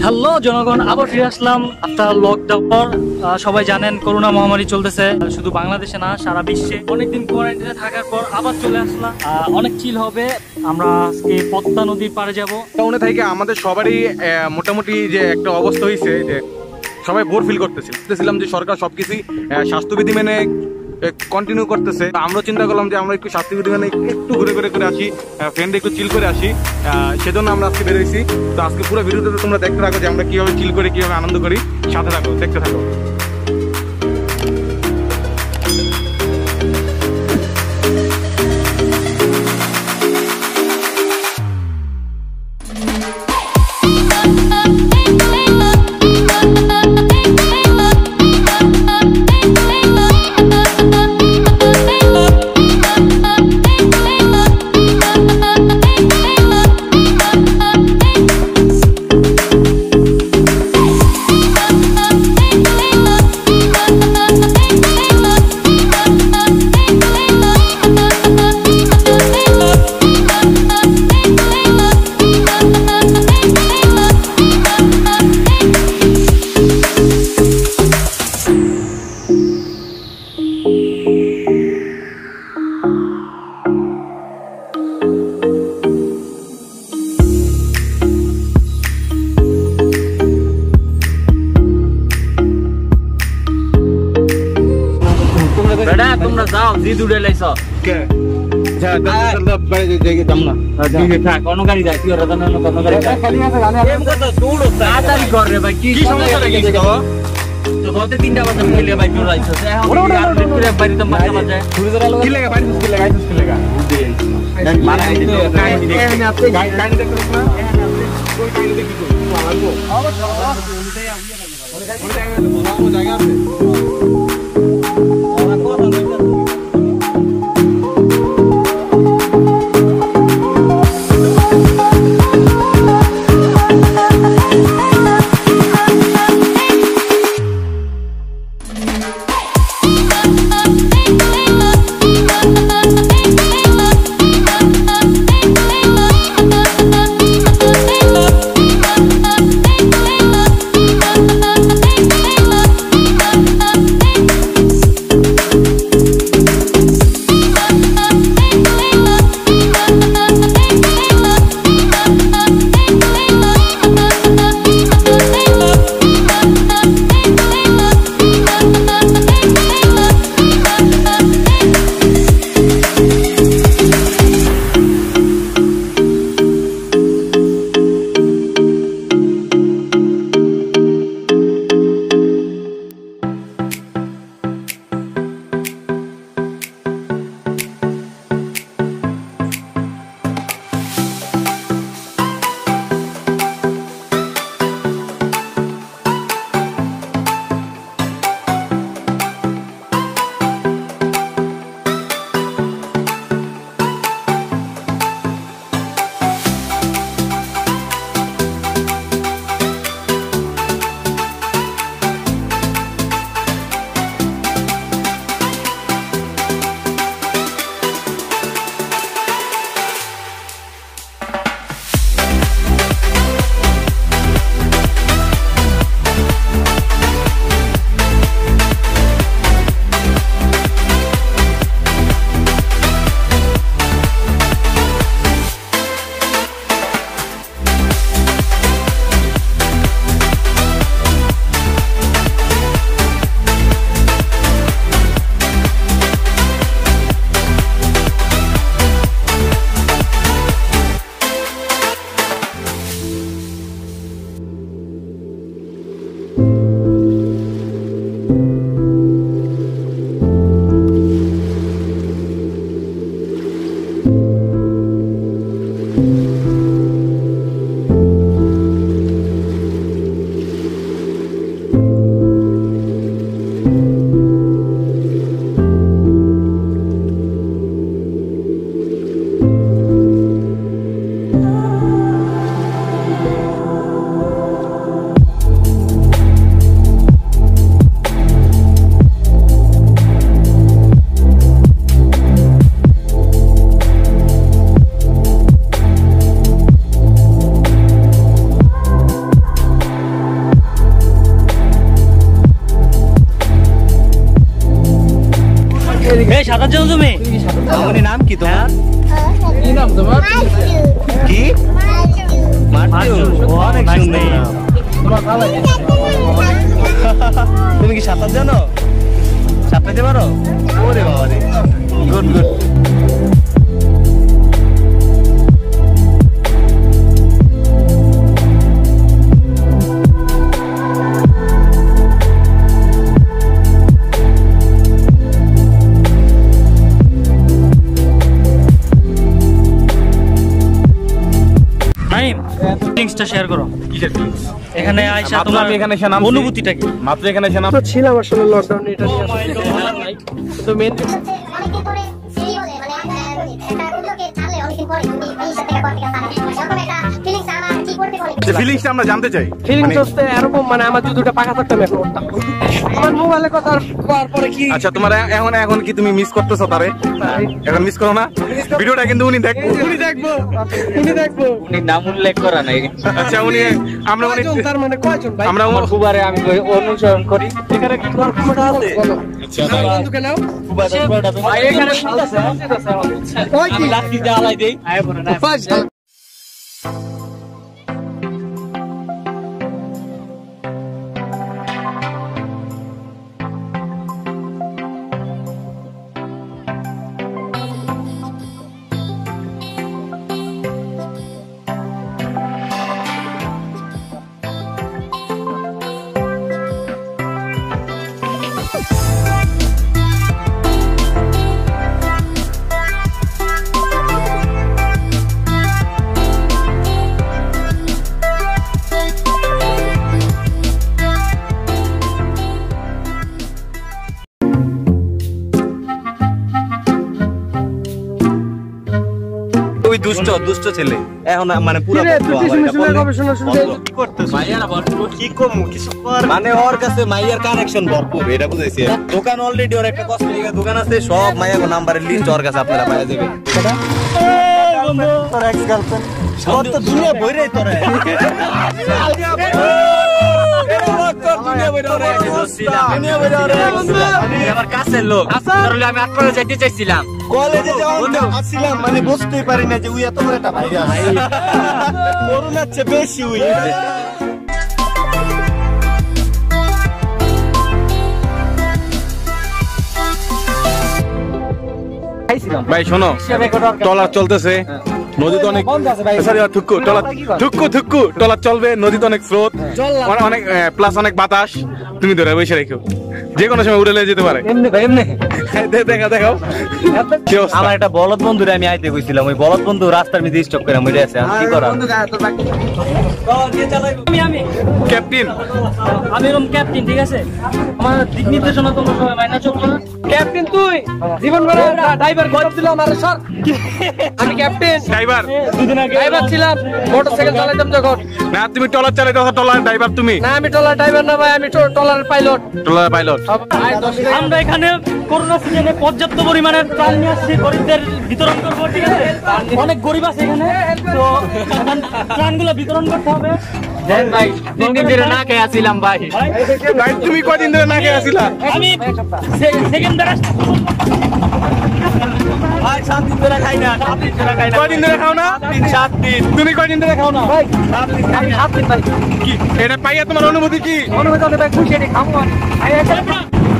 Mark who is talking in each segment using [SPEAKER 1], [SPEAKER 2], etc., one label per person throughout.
[SPEAKER 1] Hello জনগণ, আবার ফিরে আসলাম আফটার লকডাউন পর। সবাই জানেন করোনা মহামারী চলতেছে শুধু বাংলাদেশে না, সারা বিশ্বে। অনেকদিন কোয়ারেন্টাইনে থাকার পর আবার চলে আসলাম। অনেক চিল হবে। আমরা আজকে পদ্মা নদীর পাড়ে যাব।
[SPEAKER 2] টাউনে থেকে আমাদের সবারই মোটামুটি যে একটা অবস্থা হয়েছে যে সবাই বোর ফিল করতেছিলাম যে সরকার সবকিছুই স্বাস্থ্যবিধি মেনে কন্টিনিউ করতেছে। আমরা চিন্তা করলাম যে আমরা একটু স্বাস্থ্যবিধি মেনে একটু ঘুরে ঘুরে করে আসি, ফ্রেন্ড একটু চিল করে আসি। সেজন্য আমরা আজকে বেরোইছি। তো আজকে পুরো ভিডিওটা তোমরা দেখতে থাকো যে আমরা কিভাবে চিল করি, কিভাবে আনন্দ করি। সাথে থাকো, দেখতে থাকো।
[SPEAKER 1] তোমরা যাও জি দুড়ে লাইছো কে যা বাইরে যাই দাম না ঠিক আছে কোন গাড়ি যায় তুই রাজা না কোন গাড়ি যায় খালি আছে গানে এম কত দৌড় তাড়াতাড়ি কর রে ভাই কি সমস্যা লাগে দেখো তো গতে 3টা বাজে মিলে ভাই চলে আইছো এখন আর লেটরে বাইরে তো মাথা বাজে ঘুরে ধরা লাগা কি লাগা বাইরে কি লাগা আইছো কি লাগা মানে এখানে আপনি গাড়ি দেখো না এখানে আপনি কোই গাড়ি দেখি কই লাগবো ওই জায়গা আছে
[SPEAKER 3] এই সাঁতার জানো তুমি?
[SPEAKER 4] মামনি নাম কি তোমার?
[SPEAKER 1] কি নাম তোমার?
[SPEAKER 4] কি? মার্জু। অনেক সুন্দর নাম।
[SPEAKER 1] তোমার ভালো লাগে?
[SPEAKER 4] তুমি কি সাঁতার জানো? সাঁতরাইতে পারো? ওরে বাবা রে, গুড গুড।
[SPEAKER 3] লিংকটা শেয়ার করো।
[SPEAKER 2] কিসের feelings?
[SPEAKER 3] এখানে আয়শা
[SPEAKER 2] মাত্র
[SPEAKER 3] তোমার
[SPEAKER 2] আমি এখানে এসে নামছি।
[SPEAKER 3] অনুভূতিটা কি?
[SPEAKER 2] মাত্র এখানে এসে নাম
[SPEAKER 1] তো ছিলাম আসলে লকডাউনে, এটা নিয়ে আসলে তো মেন
[SPEAKER 5] অনেকদিন পরে সেই হলে মানে একটা উদ্যোগে চালে অনেকদিন পরে তুমি এই সাথে কথা বলতে একটা ফিলিংস আমার কি করতে বলে
[SPEAKER 2] যে ফিলিংসটা আমরা জানতে চাই।
[SPEAKER 1] ফিলিংস হচ্ছে এরকম, মানে আমার যদি দুটো পাকা থাকতাম এখন উঠতাম। আমার মোবাইলে কথা করার পরে কি
[SPEAKER 2] আচ্ছা, তোমার এখন কি তুমি মিস করতেছো তারে? এখন মিস করো না? ভিডিওটা কিন্তু উনি দেখবো।
[SPEAKER 1] উনি নাম উল্লেখ করা নাই।
[SPEAKER 2] আচ্ছা, আমরা
[SPEAKER 1] তার মানে কয়জন ভাই?
[SPEAKER 2] আমরা
[SPEAKER 1] আমার খুবারে আমি অনুসরণ করি। এখানে কি তোমার ক্ষমতা আছে?
[SPEAKER 2] আচ্ছা,
[SPEAKER 1] বন্ধুকে নাও। ভাই এখানে ভালো আছে। আমি লাঠি দিয়ে আলাই দেই। আয় বড় না।
[SPEAKER 4] ওই দুষ্ট ছেলে এখন মানে পুরো কি করতেছ? কি কমু কিছু কর, মানে ওর কাছে মাইয়ার কানেকশন ভরপুর, এটা বুঝাইছি। দোকান অলরেডি ওর একটা কসমেটিকের দোকান আছে, সব মাইয়ার নাম্বারের লিস্ট ওর কাছে আপনারা পাওয়া যাবে। তোর এক্স গার্লফ্রেন্ড সব তো দুনিয়া বইরাই তোরে।
[SPEAKER 1] আমার কাছের লোক আসলে আমি আটপাড়া যাইতে চাইছিলাম।
[SPEAKER 4] কলেজে যখন আসছিলাম মানে বুঝতেই পারি না যে উই এত বড় একটা ভাইরাস। করোনার চেয়ে বেশি উই।
[SPEAKER 2] ভাই শোনো, টলার চলতেছে, নদীতে অনেক থুক্কু টলার চলবে, নদীতে অনেক স্রোত, অনেক প্লাস অনেক বাতাস। তুমি ধরে বসে রেখো, যে কোনো সময় উড়ে যেতে পারে। দেখাও কি অবস্থা?
[SPEAKER 4] আমার একটা বলদ বন্ধুরে আমি আইতে কইছিলাম, ওই বলদ বন্ধু রাস্তার মধ্যে স্টপ করে মরে আছে। কি করা?
[SPEAKER 3] আমি
[SPEAKER 2] ক্যাপ্টেন,
[SPEAKER 3] আমি এরকম ক্যাপ্টেন, ঠিক আছে? আমার দিক নির্দেশনা তোমরা সবাই মাইনা চলবে না।
[SPEAKER 1] ক্যাপ্টেন তুই জীবন ভর ড্রাইভার গরম দিল আমার স্যার। আমি ক্যাপ্টেন
[SPEAKER 2] ড্রাইভার,
[SPEAKER 3] দুদিন আগে
[SPEAKER 1] ড্রাইভার ছিলাম, মোটরসাইকেল চালাতাম যখন।
[SPEAKER 2] না তুমি টলার চালাইতে, টলার ড্রাইভার তুমি
[SPEAKER 1] না, আমি টলার ড্রাইভার না ভাই, আমি টলার পাইলট।
[SPEAKER 2] টলার পাইলট।
[SPEAKER 3] আমরা এখানে করোনা সিজনে পর্যাপ্ত পরিমাণে ত্রাণ নিয়ে আসছি, গরিবদের বিতরণ করবো, ঠিক আছে? অনেক গরিব আছে এখানে, তো ত্রাণগুলো বিতরণ করতে হবে।
[SPEAKER 1] ভাই 3 দিন ধরে না খেয়ে আসছিলাম ভাই।
[SPEAKER 2] ভাই তুমি কয়দিন ধরে না খেয়ে আসিলা?
[SPEAKER 3] আমি সেকেন্ড ব্যারাস
[SPEAKER 4] ভাই 7 দিন ধরে খাই না, 7 দিন ধরে খাই না।
[SPEAKER 2] কয়দিন ধরে খাও না?
[SPEAKER 4] 7 দিন।
[SPEAKER 2] তুমি কয়দিন ধরে খাও না?
[SPEAKER 1] ভাই 7 দিন ভাই।
[SPEAKER 2] কি এটা পাইয়া তোমার অনুভূতি কি?
[SPEAKER 1] অনুভূতি অনেক ভাই, খুশি এটি খাবো আমি।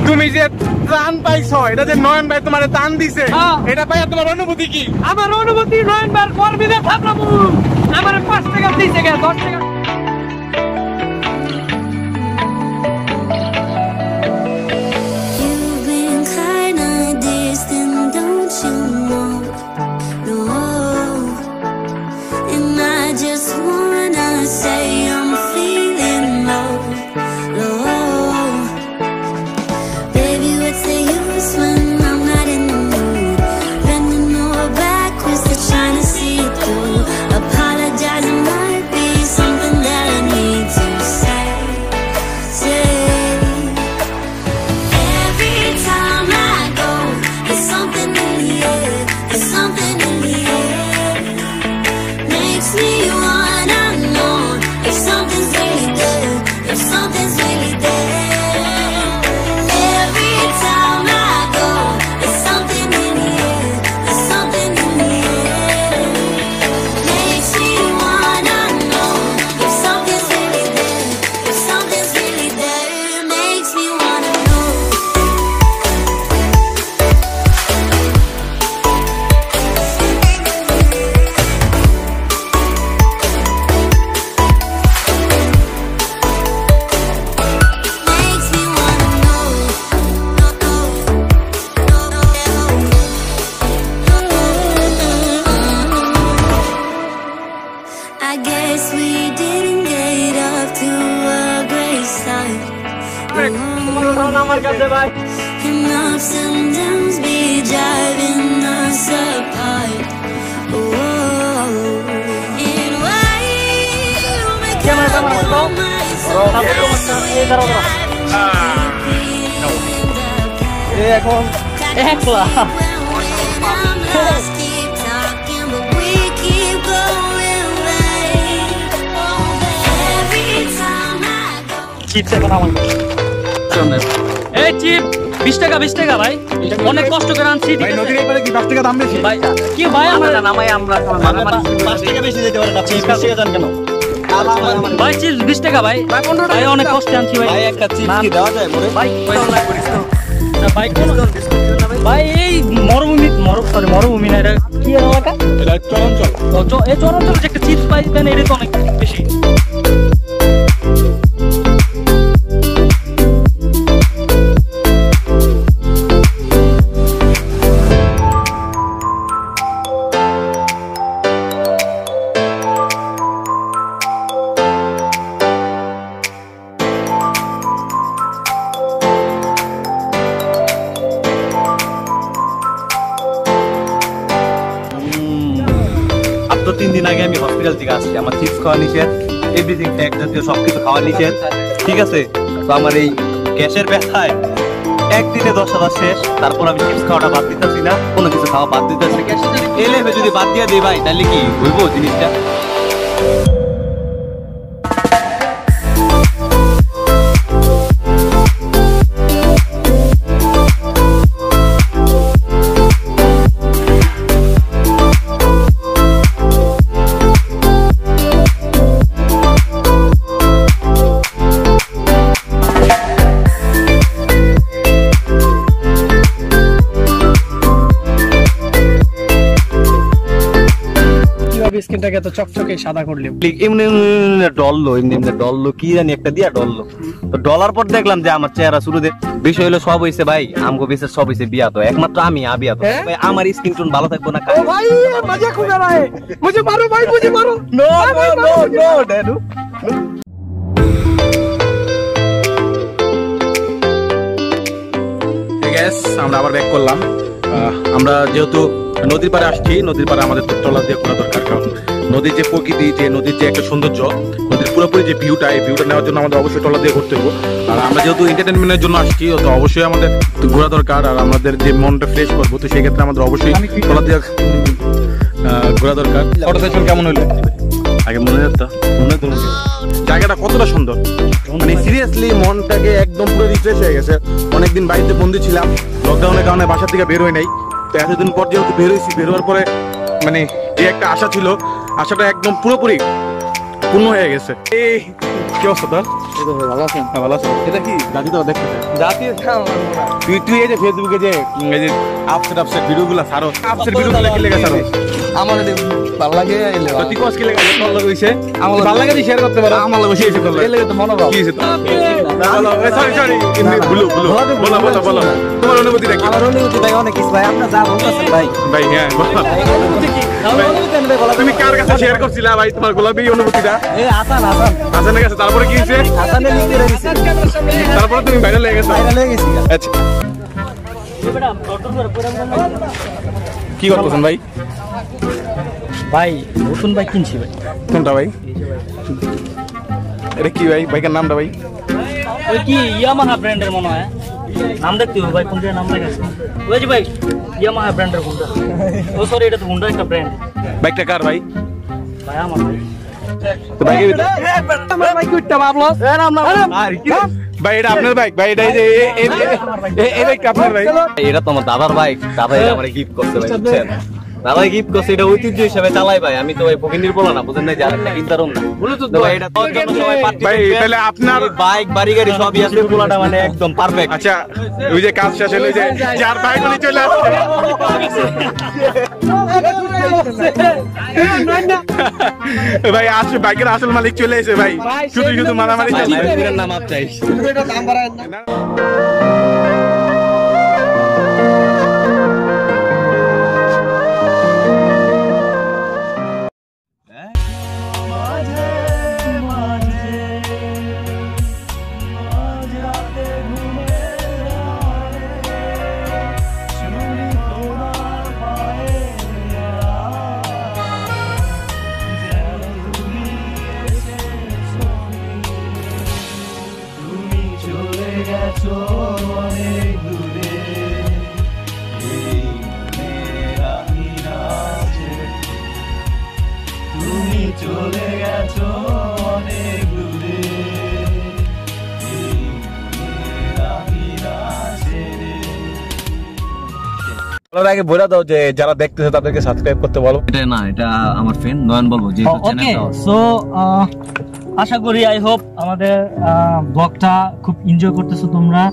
[SPEAKER 2] তুমি যে ত্রাণ পাইছো, এটা যে নয়ন ভাই তোমার ত্রাণ দিছে, এটা পাইয়া তোমার অনুভূতি কি?
[SPEAKER 1] আমার অনুভূতি নয়নবার কর্মীরা থাকলাম, আমার 5 টাকা দিয়েছে, 10 টাকা।
[SPEAKER 5] You've been kinda distant, don't you know? No, and I just wanna say I'm feeling low, low. Baby, what's the use when I'm not in the mood? Bending over backwards to trying to see it through. Apologizing might be something
[SPEAKER 2] perfect.
[SPEAKER 1] আমার কাছে ভাই
[SPEAKER 6] And ups and downs be driving us apart. Whoa. And why you make
[SPEAKER 3] Camera,
[SPEAKER 6] up
[SPEAKER 3] camera,
[SPEAKER 6] all
[SPEAKER 3] go.
[SPEAKER 6] my
[SPEAKER 3] এখন একলা
[SPEAKER 6] Let's keep talking, but we keep going right. Every time I go.
[SPEAKER 3] Chips এখন আমার এই chip 20 টাকা ভাই অনেক কষ্ট করে আনছি ঠিক
[SPEAKER 2] ভাই
[SPEAKER 3] আছে
[SPEAKER 2] নদীর এপারে কি 10 টাকা দাম বেশি?
[SPEAKER 3] ভাই কি ভাই আমার
[SPEAKER 1] নামাই আমরা
[SPEAKER 4] 5 টাকা বেশি দিতে পারে না 20 টাকা জান কেন?
[SPEAKER 3] ভাই চিপস 20 টাকা ভাই ভাই অনেক কষ্ট আনছি ভাই
[SPEAKER 4] ভাই একটা চিপস কি দেওয়া যায় মোরে?
[SPEAKER 3] ভাই ভাই কোন ভাই এই মরুভূমি না এটা কি এলাকা
[SPEAKER 2] এটা চলঞ্চল।
[SPEAKER 3] এই চরঞ্চল যে একটা চিপস পাই দেন এটা তো অনেক বেশি
[SPEAKER 4] আজ তো 3 দিন আগে আমি হসপিটাল থেকে আসছি, আমার চিপস খাওয়া নিষেধ, এভরিথিং ট্যাগ জাতীয় সবকিছু খাওয়া নিষেধ, ঠিক আছে? তো আমার এই গ্যাসের ব্যথায় একদিনে 10,000 শেষ, তারপর আমি চিপস খাওয়াটা বাদ দিতেছি না, কোনো কিছু খাওয়া বাদ দিতেছি। এলে যদি বাদ দিয়ে দিই ভাই তাহলে কি হইব জিনিসটা?
[SPEAKER 3] স্কিনটাকে তো চকচকে সাদা করলি
[SPEAKER 4] এমনি এমনি ডললো কি জানি একটা দিয়া ডললো, তো ডলার পর দেখলাম যে আমার চেহারা শুরুতে বিষয় হলো সব হইছে ভাই, আমগো বেসের সব হইছে বিয়া, তো একমাত্র আমি আবিয়া তো ভাই, আমার স্কিন টোন ভালো থাকবো না
[SPEAKER 3] ভাই মজা খুব ভাই মুঝে মারো ভাই মুঝে মারো
[SPEAKER 4] নো নো নো ড্যাডু।
[SPEAKER 2] ঠিক আছে, আমরা আবার ব্যাক করলাম। আমরা যেহেতু নদীর পাড়ে আসছি, নদীর পাড়ে আমাদের তো ট্রলার দিয়ে ঘোরা দরকার, কারণ নদীর যে প্রকৃতি, যে নদীর যে একটা সৌন্দর্য, নদীর পুরোপুরি যে ভিউটা, এই ভিউটা নেওয়ার জন্য আমাদের অবশ্যই ট্রলার দিয়ে ঘুরতে হবে। আর আমরা যেহেতু এন্টারটেনমেন্টের জন্য আসছি, তো অবশ্যই আমাদের ঘোরা দরকার, আর আমাদের যে মনটা ফ্রেশ করবো, তো সেই ক্ষেত্রে আমাদের অবশ্যই ট্রলার দিয়ে ঘোরা দরকার। ফটো সেশন কেমন হইলো? আগে মনে যেত জায়গাটা কতটা সুন্দর, মানে সিরিয়াসলি মনটাকে একদম পুরো রিফ্রেশ হয়ে গেছে। অনেকদিন বাড়িতে বন্দি ছিলাম, লকডাউনের কারণে বাসা থেকে বের হই নাই, তো এতদিন পর যেহেতু বের হয়েছি, বের হওয়ার পরে মানে যে একটা আশা ছিল, আশাটা একদম পুরোপুরি পূর্ণ হয়ে গেছে। এই কি অবস্থা তোর? ভালো আছেন? হ্যাঁ ভালো আছেন। এটা কি জাতি তো দেখতে তুই এই যে ফেসবুকে যে এই যে আপসেট ভিডিওগুলো ছাড়ো, আপসেট ভিডিওগুলো কি লেগে ছাড়ো?
[SPEAKER 1] আমার ভালো লাগে এলে
[SPEAKER 2] তুই কস কি লেগে ভালো লাগছে? আমার ভালো লাগে তুই শেয়ার করতে পারো, আমার লাগে শেয়ার করতে
[SPEAKER 1] এলে তো মনে ভাব
[SPEAKER 2] কি হইছে তো? বলো সরি বলো তোমার অনুভূতিটা কি?
[SPEAKER 1] আমার অনুভূতি ভাই অনেক কিছু ভাই, আপনারা যা বলতেছেন ভাই
[SPEAKER 2] ভাই হ্যাঁ তুমি কার কাছে শেয়ার করছিলা ভাই তোমার গোলাপি অনুভূতিটা?
[SPEAKER 1] এই আসান
[SPEAKER 2] হাসানের কাছে। তারপরে কি হয়েছে?
[SPEAKER 1] আসানের লিঙ্ক করে দিছি
[SPEAKER 2] তারপরে তুমি ভাইরাল হয়ে গেছো।
[SPEAKER 1] ভাইরাল হয়ে গেছি
[SPEAKER 2] আচ্ছা কি করতেছেন ভাই?
[SPEAKER 3] ভাই নতুন বাইক কিনছি ভাই
[SPEAKER 2] কোনটা ভাই? এটা কি ভাই? বাইকের নামটা ভাই?
[SPEAKER 3] ওই কি ইয়ামাহা ব্র্যান্ডের মনে হয়, নাম দেখতে হবে ভাই, কোনটা নাম লেখা আছে ওই যে ভাই ইয়ামাহা ব্র্যান্ডের কোনটা, ও সরি এটা তো হুন্ডা একটা ব্র্যান্ড।
[SPEAKER 2] বাইকটা কার ভাই?
[SPEAKER 3] ভাই আমার ভাই
[SPEAKER 2] তো বাইকের ভিতরে
[SPEAKER 3] আমার বাইক উঠতে ভাবলো
[SPEAKER 2] আর কি ভাই? এটা আপনার বাইক ভাই? এটা এই যে এই বাইকটা আপনার ভাই?
[SPEAKER 4] এটা তো আমার দাদার বাইক, দাদাই আমার গিফট করছে ভাই, বুঝছেন? দাদাই গিফট করছে, এটা ঐতিহ্য হিসেবে চালাই ভাই। আমি তো ভাই ফকিন্দির বলা না, বুঝেন না, যে আরেকটা কিনতারম না ব্লুটুথ ভাই। এটা তোর জন্য সবাই পার্টি
[SPEAKER 2] ভাই তাহলে আপনার
[SPEAKER 4] বাইক বাড়ি গাড়ি সবই আছে, পোলাটা মানে একদম পারফেক্ট।
[SPEAKER 2] আচ্ছা ওই যে কাজ শেষ হলো, ওই যে যার বাইক উনি চলে আসছে ভাই, আসলে বাইকের আসল মালিক চলে এসে ভাই, শুধু মারামারি চলছে।
[SPEAKER 4] নাম আপ চাই
[SPEAKER 1] গেছো অনেক দূরে এই মনের আঙিনা ছেড়ে। তুমি চলে গেছো অনেক দূরে এই মনের আঙিনা ছেড়ে।
[SPEAKER 2] বলার আগে বলে দাও যে যারা দেখতেছে তাদেরকে সাবস্ক্রাইব করতে বলো।
[SPEAKER 4] এটা না, এটা আমার ফ্রেন্ড নয়ন বলবো যে
[SPEAKER 3] ওকে সো আশা করি আই হোপ আমাদের ব্লগটা খুব এনজয় করতেছো তোমরা।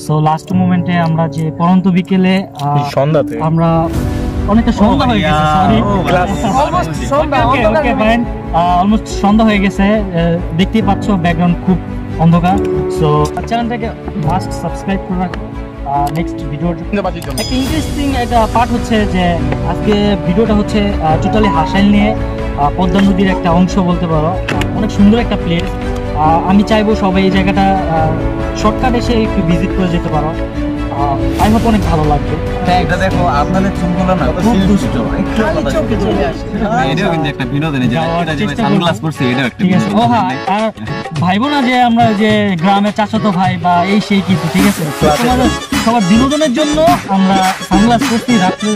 [SPEAKER 3] সো লাস্ট মোমেন্টে আমরা যে পরন্ত বিকেলে
[SPEAKER 2] সন্ধ্যাতে
[SPEAKER 3] আমরা অনেকটা সন্ধ্যা হয়ে গেছে, সরি অলমোস্ট সন্ধ্যা হয়ে গেছে, দেখতেই পাচ্ছ ব্যাকগ্রাউন্ড খুব অন্ধকার। সো চ্যানেলটাকে মাস্ট সাবস্ক্রাইব করে রাখো। নেক্সট ভিডিওর একটা ইন্টারেস্টিং একটা পার্ট হচ্ছে যে আজকে ভিডিওটা হচ্ছে টোটালি হাসাইল নিয়ে, পদ্মা নদীর একটা অংশ বলতে পারো, অনেক সুন্দর একটা প্লেস। আমি চাইবো সবাই এই জায়গাটা শর্টকাট এসে একটু ভিজিট করে যেতে পারো, আই হোপ অনেক ভালো লাগবে।
[SPEAKER 4] এটা দেখো আপনাদের চুলগুলো না খুব দুষ্ট, একটু চলে আসে। এটাও কিন্তু একটা বিনোদন, যে এটা যে সানগ্লাস পরছে এটাও একটা
[SPEAKER 3] ঠিক আছে। ও হ্যাঁ, আর ভাইবো না যে আমরা যে গ্রামের চাচাতো ভাই বা এই সেই কিছু, ঠিক আছে, সবার বিনোদনের জন্য আমরা সানগ্লাস পরছি রাত্রে।